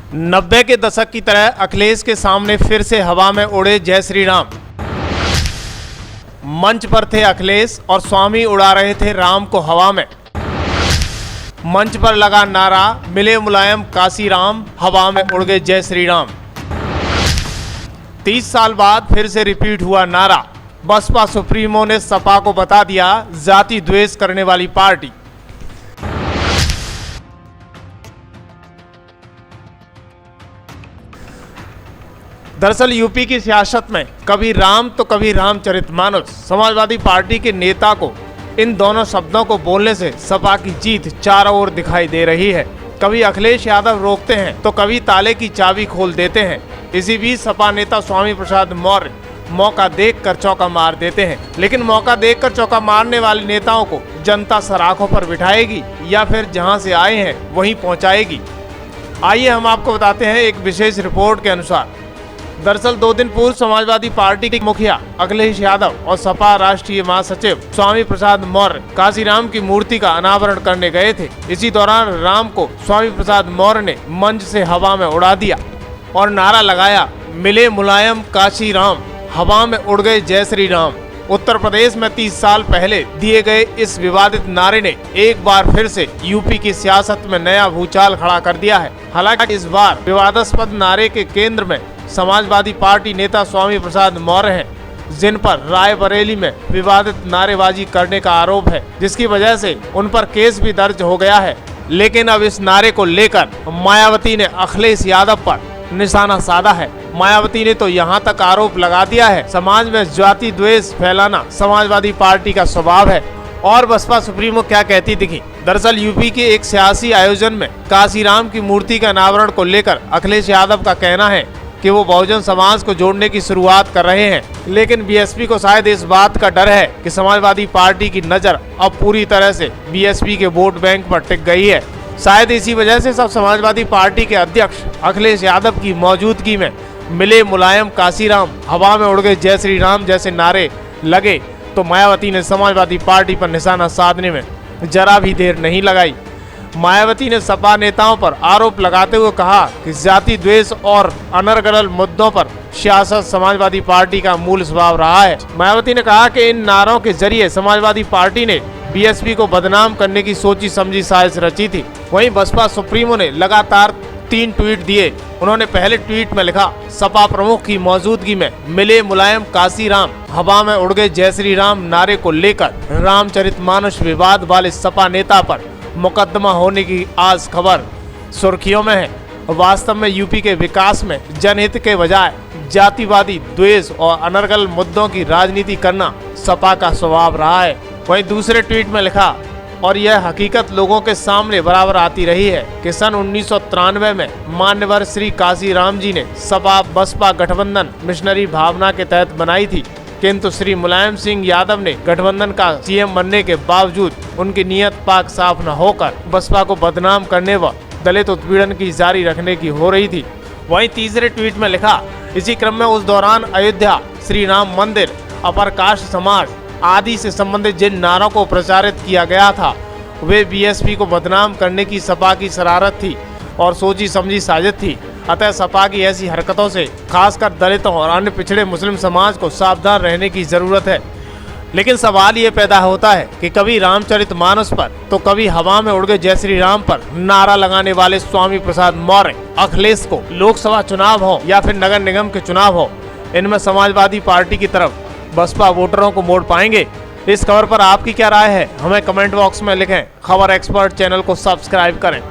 90 के दशक की तरह अखिलेश के सामने फिर से हवा में उड़े जय श्री राम। मंच पर थे अखिलेश और स्वामी उड़ा रहे थे राम को हवा में। मंच पर लगा नारा, मिले मुलायम काशी राम, हवा में उड़ गए जय श्री राम। 30 साल बाद फिर से रिपीट हुआ नारा। बसपा सुप्रीमो ने सपा को बता दिया जाति द्वेष करने वाली पार्टी। दरअसल यूपी की सियासत में कभी राम तो कभी रामचरितमानस। समाजवादी पार्टी के नेता को इन दोनों शब्दों को बोलने से सपा की जीत चारों ओर दिखाई दे रही है। कभी अखिलेश यादव रोकते हैं तो कभी ताले की चाबी खोल देते हैं। इसी बीच सपा नेता स्वामी प्रसाद मौर्य मौका देखकर चौका मार देते हैं। लेकिन मौका देखकर चौका मारने वाले नेताओं को जनता सराखों पर बिठाएगी या फिर जहां से आए हैं वहीं पहुंचाएगी। आइए हम आपको बताते हैं एक विशेष रिपोर्ट के अनुसार। दरअसल 2 दिन पूर्व समाजवादी पार्टी के मुखिया अखिलेश यादव और सपा राष्ट्रीय महासचिव स्वामी प्रसाद मौर्य काशीराम की मूर्ति का अनावरण करने गए थे। इसी दौरान राम को स्वामी प्रसाद मौर्य ने मंच से हवा में उड़ा दिया और नारा लगाया, मिले मुलायम काशी राम, हवा में उड़ गए जय श्री राम। उत्तर प्रदेश में 30 साल पहले दिए गए इस विवादित नारे ने एक बार फिर से यूपी की सियासत में नया भूचाल खड़ा कर दिया है। हालांकि इस बार विवादास्पद नारे के केंद्र में समाजवादी पार्टी नेता स्वामी प्रसाद मौर्य हैं, जिन पर रायबरेली में विवादित नारेबाजी करने का आरोप है, जिसकी वजह से उन पर केस भी दर्ज हो गया है। लेकिन अब इस नारे को लेकर मायावती ने अखिलेश यादव पर निशाना साधा है। मायावती ने तो यहाँ तक आरोप लगा दिया है, समाज में जाति द्वेष फैलाना समाजवादी पार्टी का स्वभाव है। और बसपा सुप्रीमो क्या कहती दिखी। दरअसल यूपी के एक सियासी आयोजन में काशीराम की मूर्ति के अनावरण को लेकर अखिलेश यादव का कहना है कि वो बहुजन समाज को जोड़ने की शुरुआत कर रहे हैं। लेकिन बीएसपी को शायद इस बात का डर है कि समाजवादी पार्टी की नजर अब पूरी तरह से बीएसपी के वोट बैंक पर टिक गई है। शायद इसी वजह से सब समाजवादी पार्टी के अध्यक्ष अखिलेश यादव की मौजूदगी में मिले मुलायम काशीराम, हवा में उड़ गए जय श्री राम जैसे नारे लगे तो मायावती ने समाजवादी पार्टी पर निशाना साधने में जरा भी देर नहीं लगाई। मायावती ने सपा नेताओं पर आरोप लगाते हुए कहा कि जाति द्वेष और अनर्गल मुद्दों पर सियासत समाजवादी पार्टी का मूल स्वभाव रहा है। मायावती ने कहा कि इन नारों के जरिए समाजवादी पार्टी ने बीएसपी को बदनाम करने की सोची समझी साजिश रची थी। वहीं बसपा सुप्रीमो ने लगातार 3 ट्वीट दिए। उन्होंने पहले ट्वीट में लिखा, सपा प्रमुख की मौजूदगी में मिले मुलायम काशीराम, हवा में उड़ गए जय श्री राम नारे को लेकर रामचरितमानस विवाद वाले सपा नेता पर मुकदमा होने की आज खबर सुर्खियों में है। वास्तव में यूपी के विकास में जनहित के बजाय जातिवादी द्वेष और अनर्गल मुद्दों की राजनीति करना सपा का स्वभाव रहा है। वहीं दूसरे ट्वीट में लिखा, और यह हकीकत लोगों के सामने बराबर आती रही है कि सन 1993 में मान्यवर श्री काशीराम जी ने सपा बसपा गठबंधन मिशनरी भावना के तहत बनाई थी, किंतु श्री मुलायम सिंह यादव ने गठबंधन का सीएम बनने के बावजूद उनकी नियत पाक साफ न होकर बसपा को बदनाम करने व दलित उत्पीड़न की जारी रखने की हो रही थी। वहीं तीसरे ट्वीट में लिखा, इसी क्रम में उस दौरान अयोध्या, श्री राम मंदिर, अपर कास्ट समाज आदि से संबंधित जिन नारों को प्रचारित किया गया था वे बीएसपी को बदनाम करने की सपा की शरारत थी और सोची समझी साजिश थी। अतः सपा की ऐसी हरकतों से खासकर दलितों और अन्य पिछड़े मुस्लिम समाज को सावधान रहने की जरूरत है। लेकिन सवाल ये पैदा होता है कि कभी रामचरितमानस पर तो कभी हवा में उड़ गए जय श्री राम पर नारा लगाने वाले स्वामी प्रसाद मौर्य अखिलेश को लोकसभा चुनाव हो या फिर नगर निगम के चुनाव हो, इनमें समाजवादी पार्टी की तरफ बसपा वोटरों को मोड़ पाएंगे। इस खबर पर आपकी क्या राय है, हमें कमेंट बॉक्स में लिखें। खबर एक्सपर्ट चैनल को सब्सक्राइब करें।